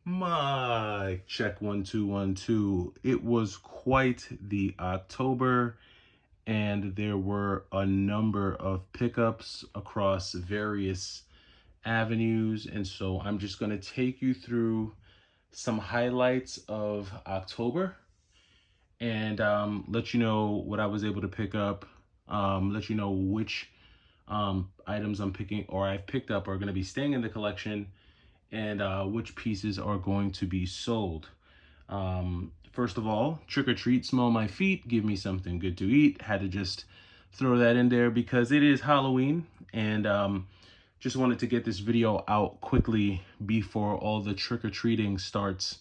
Mic check 1 2 1 2. It was quite the October, and there were a number of pickups across various avenues. And so I'm just going to take you through some highlights of October and let you know what I was able to pick up, let you know which items I'm picking or I've picked up are going to be staying in the collection and which pieces are going to be sold. First of all, trick or treat, smell my feet, give me something good to eat. Had to just throw that in there because it is Halloween, and just wanted to get this video out quickly before all the trick or treating starts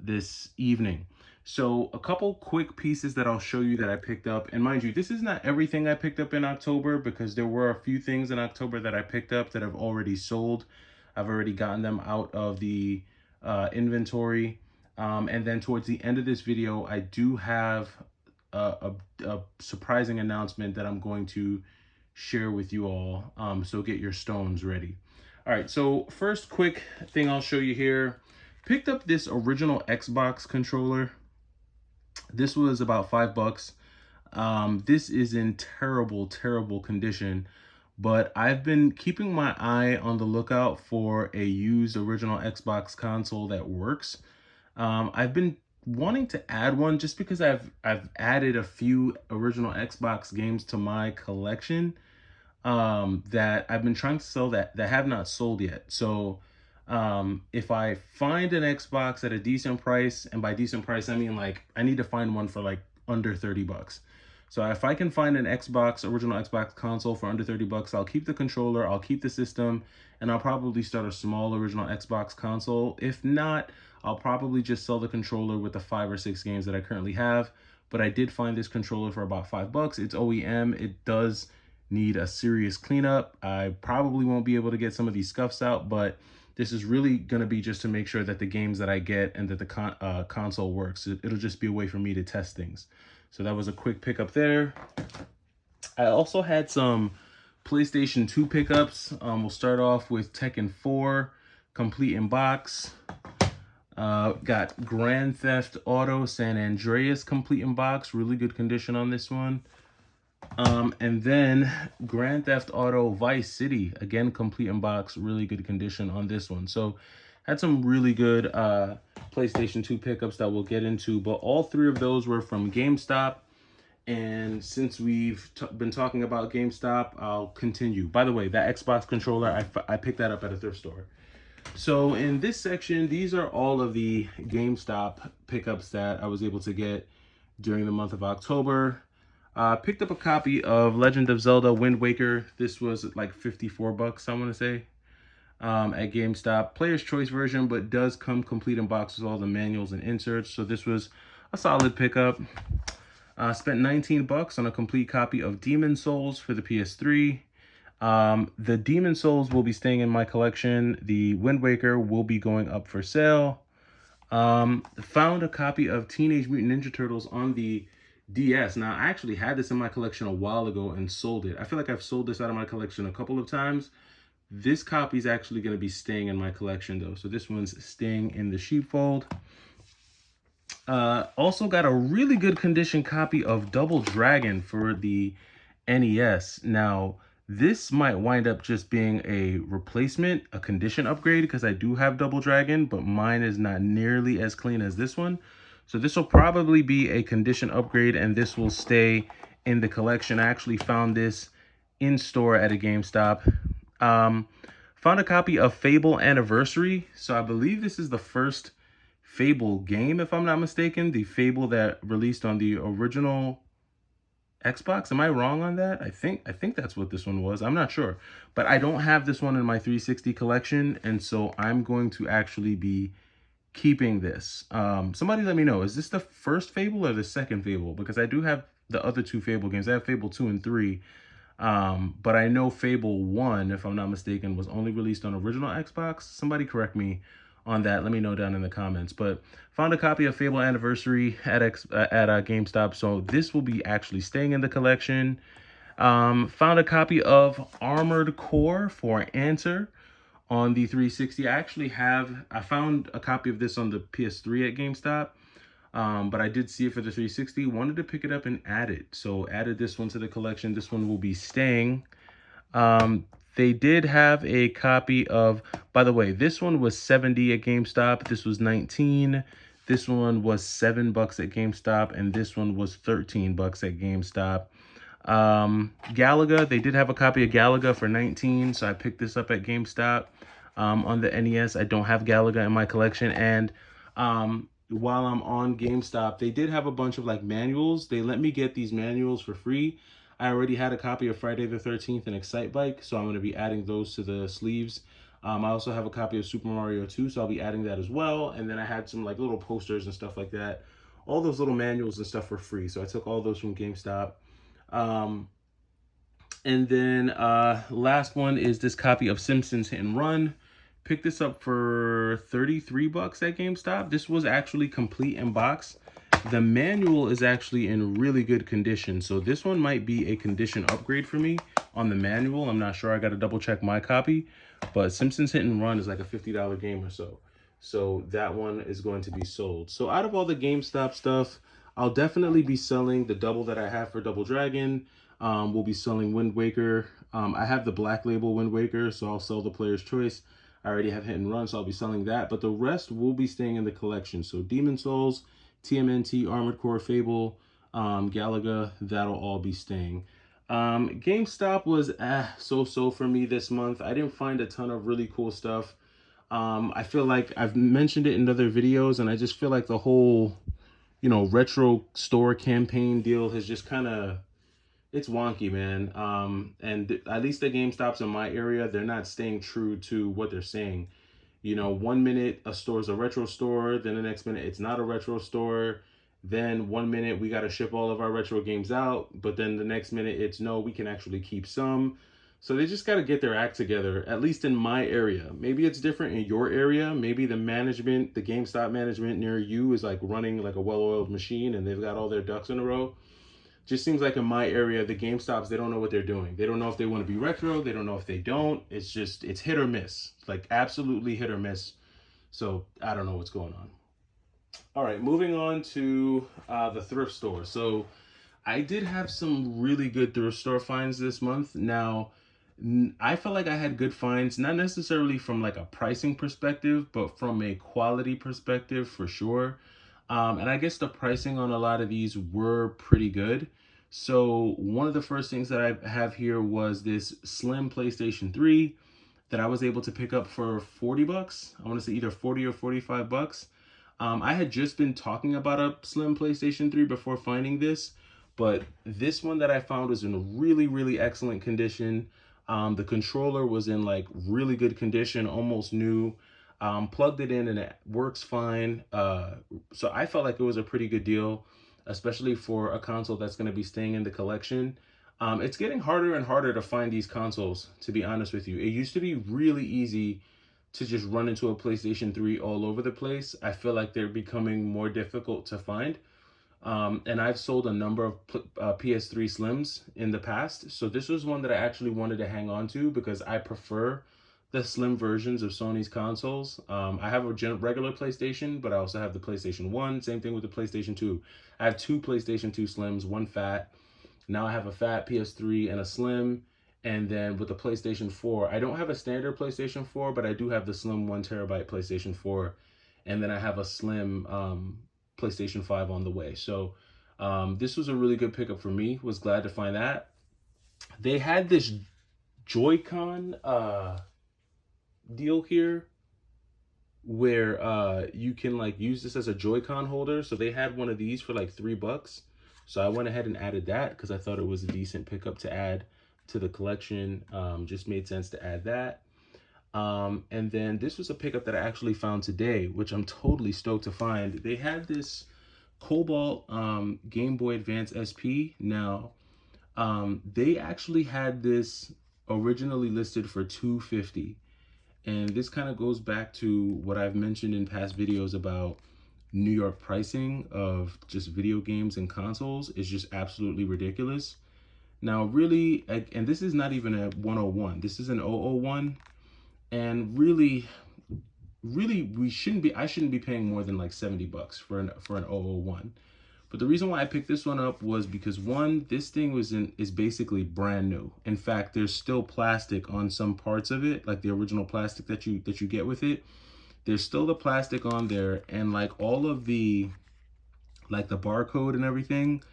this evening. So a couple quick pieces that I'll show you that I picked up. And mind you, this is not everything I picked up in October because there were a few things in October that I picked up that have already sold. I've already gotten them out of the inventory. And then towards the end of this video, I do have a surprising announcement that I'm going to share with you all. So get your stones ready. All right, so first quick thing I'll show you here. Picked up this original Xbox controller. This was about $5. This is in terrible condition, but I've been keeping my eye on the lookout for a used original Xbox console that works. I've been wanting to add one just because I've added a few original Xbox games to my collection that I've been trying to sell that have not sold yet. So if I find an Xbox at a decent price, and by decent price I mean like I need to find one for like under $30. So if I can find an original Xbox console for under $30, I'll keep the controller, I'll keep the system, and I'll probably start a small original Xbox console. If not, I'll probably just sell the controller with the 5 or 6 games that I currently have. But I did find this controller for about $5. It's OEM. It does need a serious cleanup. I probably won't be able to get some of these scuffs out, but this is really going to be just to make sure that the games that I get and that the console works. It'll just be a way for me to test things. So that was a quick pickup there. I also had some PlayStation 2 pickups. We'll start off with Tekken 4, complete in box. Got Grand Theft Auto San Andreas complete in box. Really good condition on this one. And then Grand Theft Auto Vice City, again, complete in box, really good condition on this one. So had some really good PlayStation 2 pickups that we'll get into, but all 3 of those were from GameStop. And since we've been talking about GameStop, I'll continue. By the way, that Xbox controller, I picked that up at a thrift store. So in this section, these are all of the GameStop pickups that I was able to get during the month of October. Picked up a copy of Legend of Zelda Wind Waker. This was like $54, I want to say, at GameStop. Player's choice version, but does come complete in box with all the manuals and inserts. So this was a solid pickup. Spent $19 on a complete copy of Demon Souls for the PS3. The Demon Souls will be staying in my collection. The Wind Waker will be going up for sale. Found a copy of Teenage Mutant Ninja Turtles on the DS. Now, I actually had this in my collection a while ago and sold it. I feel like I've sold this out of my collection a couple of times. This copy is actually going to be staying in my collection, though. So this one's staying in the sheepfold. Also got a really good condition copy of Double Dragon for the NES. Now, this might wind up just being a replacement, a condition upgrade, because I do have Double Dragon, but mine is not nearly as clean as this one. So this will probably be a condition upgrade, and this will stay in the collection. I actually found this in store at a GameStop. Found a copy of Fable Anniversary. So I believe this is the first Fable game, if I'm not mistaken. The Fable that released on the original Xbox. Am I wrong on that? I think that's what this one was. I'm not sure. But I don't have this one in my 360 collection, and so I'm going to actually be keeping this. Somebody let me know, is this the first Fable or the second Fable? Because I do have the other 2 Fable games. I have Fable 2 and 3. But I know Fable 1, if I'm not mistaken, was only released on original Xbox. Somebody correct me on that. Let me know down in the comments. But found a copy of Fable Anniversary at GameStop. So this will be actually staying in the collection. Found a copy of Armored Core for Answer on the 360. I found a copy of this on the PS3 at GameStop, but I did see it for the 360. Wanted to pick it up and add it. So added this one to the collection. This one will be staying. Um, they did have a copy of, by the way, this one was 70 at GameStop. This was 19. This one was $7 at GameStop, and this one was $13 at GameStop. Galaga, they did have a copy of Galaga for 19, so I picked this up at GameStop. On the NES, I don't have Galaga in my collection, and while I'm on GameStop, they did have a bunch of like manuals. They let me get these manuals for free. I already had a copy of Friday the 13th and Excite Bike, so I'm going to be adding those to the sleeves. I also have a copy of Super Mario 2, so I'll be adding that as well. And then I had some like little posters and stuff like that. All those little manuals and stuff for free, so I took all those from GameStop. Um, and then last one is this copy of Simpsons Hit and Run. Picked this up for $33 at GameStop. This was actually complete in box. The manual is actually in really good condition, so this one might be a condition upgrade for me on the manual. I'm not sure. I got to double check my copy, but Simpsons Hit and Run is like a $50 game or so. So that one is going to be sold. So out of all the GameStop stuff, I'll definitely be selling the double that I have for Double Dragon. We'll be selling Wind Waker. I have the Black Label Wind Waker, so I'll sell the Player's Choice. I already have Hit and Run, so I'll be selling that. But the rest will be staying in the collection. So Demon Souls, TMNT, Armored Core, Fable, Galaga, that'll all be staying. GameStop was so-so for me this month. I didn't find a ton of really cool stuff. I feel like I've mentioned it in other videos, and I just feel like the whole, retro store campaign deal has just kind of, it's wonky, man. And at least the GameStops in my area, they're not staying true to what they're saying. 1 minute a store's a retro store, then the next minute it's not a retro store. Then 1 minute we got to ship all of our retro games out, but then the next minute it's no, we can actually keep some. So they just got to get their act together, at least in my area. Maybe it's different in your area. Maybe the management, the GameStop management near you is like running like a well-oiled machine and they've got all their ducks in a row. Just seems like in my area, the GameStops, they don't know what they're doing. They don't know if they want to be retro. They don't know if they don't. It's hit or miss. It's like absolutely hit or miss. So I don't know what's going on. All right, moving on to the thrift store. So I did have some really good thrift store finds this month. Now, I felt like I had good finds, not necessarily from like a pricing perspective, but from a quality perspective for sure. And I guess the pricing on a lot of these were pretty good. So one of the first things that I have here was this slim PlayStation 3 that I was able to pick up for $40. I want to say either 40 or $45. I had just been talking about a slim PlayStation 3 before finding this, but this one that I found was in really, really excellent condition. The controller was in like really good condition, almost new. Plugged it in and it works fine. So I felt like it was a pretty good deal, especially for a console that's going to be staying in the collection. It's getting harder and harder to find these consoles, to be honest with you. It used to be really easy to just run into a PlayStation 3 all over the place. I feel like they're becoming more difficult to find. And I've sold a number of PS3 Slims in the past. So this was one that I actually wanted to hang on to because I prefer the slim versions of Sony's consoles. I have a regular PlayStation, but I also have the PlayStation 1. Same thing with the PlayStation 2. I have two PlayStation 2 Slims, one fat. Now I have a fat PS3 and a slim. And then with the PlayStation 4, I don't have a standard PlayStation 4, but I do have the slim 1TB PlayStation 4. And then I have a slim PlayStation 5 on the way. So this was a really good pickup for me. Was glad to find that. They had this Joy-Con deal here where you can like use this as a Joy-Con holder. So they had one of these for like $3. So I went ahead and added that because I thought it was a decent pickup to add to the collection. Just made sense to add that. And then this was a pickup that I actually found today, which I'm totally stoked to find. They had this Cobalt Game Boy Advance SP. Now, they actually had this originally listed for $250. And this kind of goes back to what I've mentioned in past videos about New York pricing of just video games and consoles is just absolutely ridiculous. Now, really, and this is not even a 101. This is an 001. And really I shouldn't be paying more than like 70 bucks for an 001. But the reason why I picked this one up was because one, this thing is basically brand new. In fact, there's still plastic on some parts of it, like the original plastic that you get with it. There's still the plastic on there, and like all of the like the barcode and everything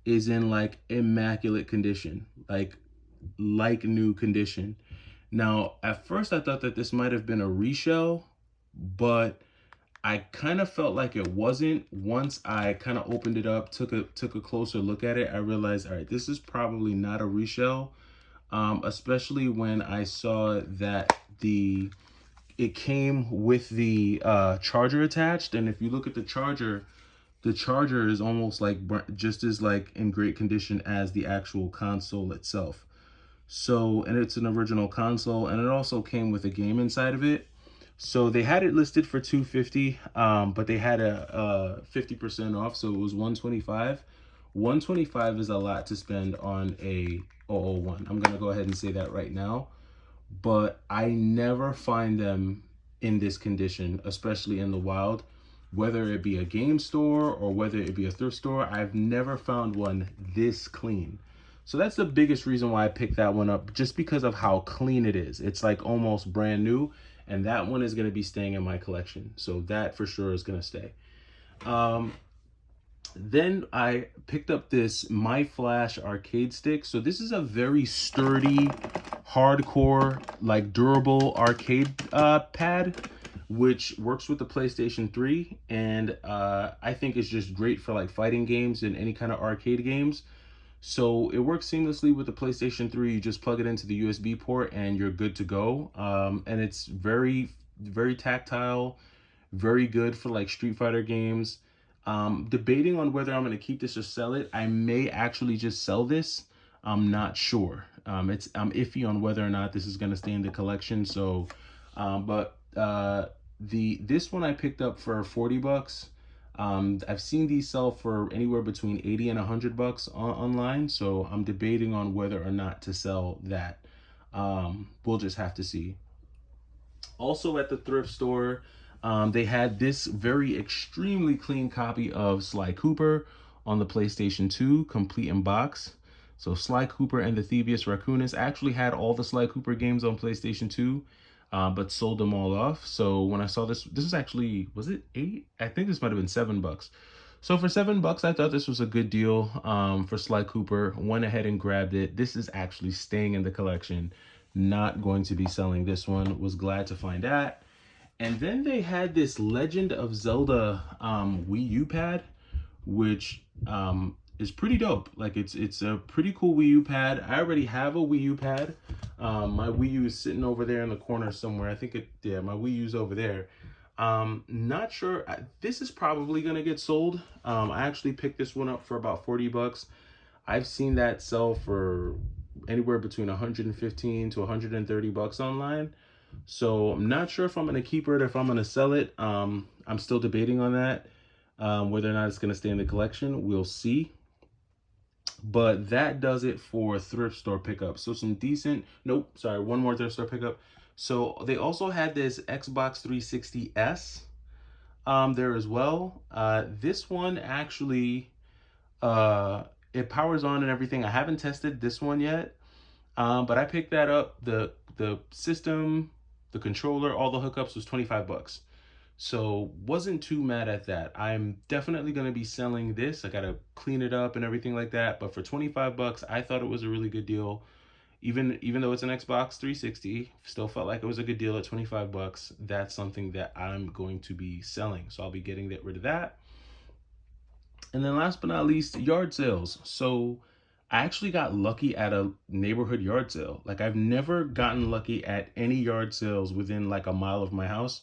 is in like immaculate condition, like new condition. Now, at first I thought that this might have been a reshell, but I kind of felt like it wasn't. Once I kind of opened it up, took a closer look at it, I realized, all right, this is probably not a reshell. Especially when I saw that it came with the charger attached, and if you look at the charger is almost like just as like in great condition as the actual console itself. So, and it's an original console, and it also came with a game inside of it. So they had it listed for 250, but they had a 50% off, so it was 125. 125 is a lot to spend on a 001. I'm gonna go ahead and say that right now. But I never find them in this condition, especially in the wild. Whether it be a game store or whether it be a thrift store, I've never found one this clean. So that's the biggest reason why I picked that one up, just because of how clean it is. It's like almost brand new, and that one is going to be staying in my collection. So that for sure is going to stay. Then I picked up this My Flash arcade stick. So this is a very sturdy, hardcore, like durable arcade pad, which works with the PlayStation 3, and I think it's just great for like fighting games and any kind of arcade games. So it works seamlessly with the PlayStation 3. You just plug it into the USB port and you're good to go. And it's very tactile, very good for like Street Fighter games. Debating on whether I'm going to keep this or sell it. I may actually just sell this. I'm not sure. I'm iffy on whether or not this is going to stay in the collection. So, this one I picked up for 40 bucks. I've seen these sell for anywhere between 80 and 100 bucks online. So I'm debating on whether or not to sell that. We'll just have to see. Also at the thrift store, they had this very extremely clean copy of Sly Cooper on the PlayStation 2, complete in box. So Sly Cooper and the Thievius Raccoonus actually had all the Sly Cooper games on PlayStation 2, but sold them all off. So when I saw this is actually, was it 8? I think this might have been 7 bucks. So for 7 bucks, I thought this was a good deal for Sly Cooper. Went ahead and grabbed it. This is actually staying in the collection. Not going to be selling this one. Was glad to find that. And then they had this Legend of Zelda Wii U Pad, which is pretty dope. Like it's a pretty cool Wii U Pad. I already have a Wii U Pad. My Wii U is sitting over there in the corner somewhere. I think my Wii U's over there. Not sure. This is probably gonna get sold. I actually picked this one up for about 40 bucks. I've seen that sell for anywhere between 115 to 130 bucks online. So I'm not sure if I'm going to keep it or if I'm going to sell it. I'm still debating on that. Whether or not it's going to stay in the collection, we'll see. But that does it for thrift store pickup. So some decent, nope, sorry, one more thrift store pickup. So they also had this Xbox 360S there as well. This one actually, it powers on and everything. I haven't tested this one yet. But I picked that up. The system, the controller, all the hookups was 25 bucks. So wasn't too mad at that. I'm definitely going to be selling this. I got to clean it up and everything like that. But for 25 bucks, I thought it was a really good deal. Even though it's an Xbox 360, still felt like it was a good deal at 25 bucks. That's something that I'm going to be selling. So I'll be getting rid of that. And then last but not least, yard sales. So I actually got lucky at a neighborhood yard sale. Like I've never gotten lucky at any yard sales within like a mile of my house.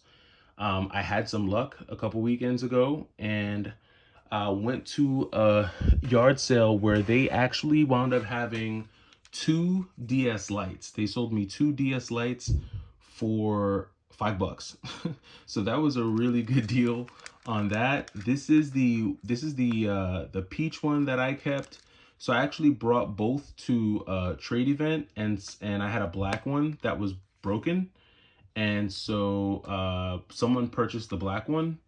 I had some luck a couple weekends ago and went to a yard sale where they actually wound up having 2 DS lights. They sold me 2 DS lights for 5 bucks. So that was a really good deal on that. This is the peach one that I kept. So I actually brought both to a trade event, and I had a black one that was broken. And so someone purchased the black one,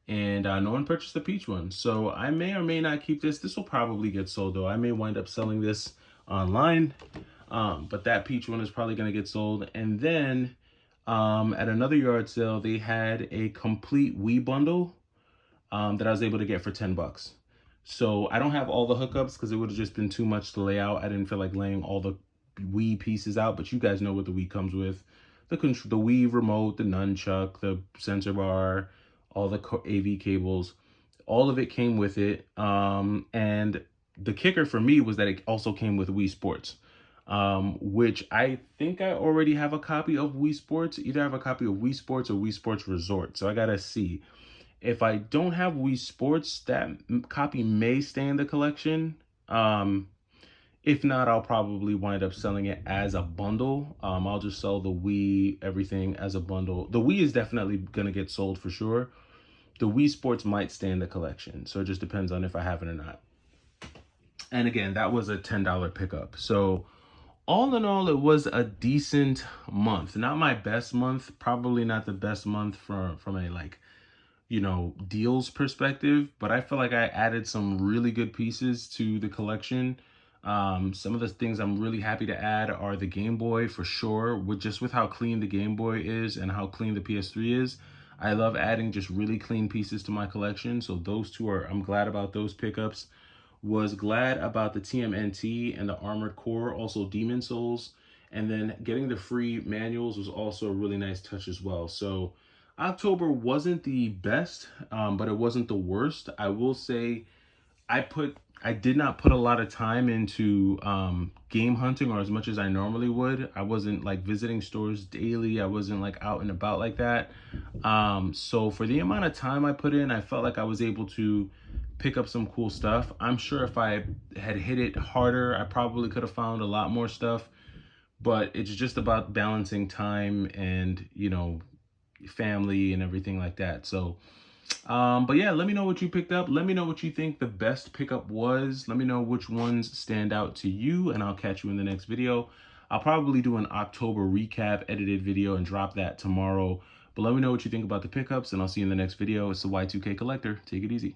and no one purchased the peach one. So I may or may not keep this. This will probably get sold though. I may wind up selling this online, but that peach one is probably going to get sold. And then at another yard sale, they had a complete Wii bundle that I was able to get for 10 bucks. So I don't have all the hookups because it would have just been too much to lay out. I didn't feel like laying all the Wii pieces out, but you guys know what the Wii comes with. The Wii remote, the nunchuck, the sensor bar, all the AV cables, all of it came with it. And the kicker for me was that it also came with Wii Sports, which I think I already have a copy of Wii Sports. Either I have a copy of Wii Sports or Wii Sports Resort. So I gotta see. If I don't have Wii Sports, that copy may stay in the collection. If not, I'll probably wind up selling it as a bundle. I'll just sell the Wii everything as a bundle. The Wii is definitely gonna get sold for sure. The Wii Sports might stay in the collection, so it just depends on if I have it or not. And again, that was a $10 pickup. So all in all, it was a decent month. Not my best month, probably not the best month from a like, deals perspective, but I feel like I added some really good pieces to the collection. Some of the things I'm really happy to add are the Game Boy for sure, with how clean the Game Boy is and how clean the PS3 is. I love adding just really clean pieces to my collection. So those two I'm glad about those pickups. Was glad about the TMNT and the Armored Core, also Demon Souls. And then getting the free manuals was also a really nice touch as well. So October wasn't the best, but it wasn't the worst. I will say I did not put a lot of time into game hunting, or as much as I normally would. I wasn't like visiting stores daily. I wasn't like out and about like that. So for the amount of time I put in, I felt like I was able to pick up some cool stuff. I'm sure if I had hit it harder, I probably could have found a lot more stuff, but it's just about balancing time and, family and everything like that. So but yeah, let me know what you picked up. Let me know what you think the best pickup was. Let me know which ones stand out to you, and I'll catch you in the next video. I'll probably do an October recap edited video and drop that tomorrow. But let me know what you think about the pickups, and I'll see you in the next video. It's the Y2K Collector. Take it easy.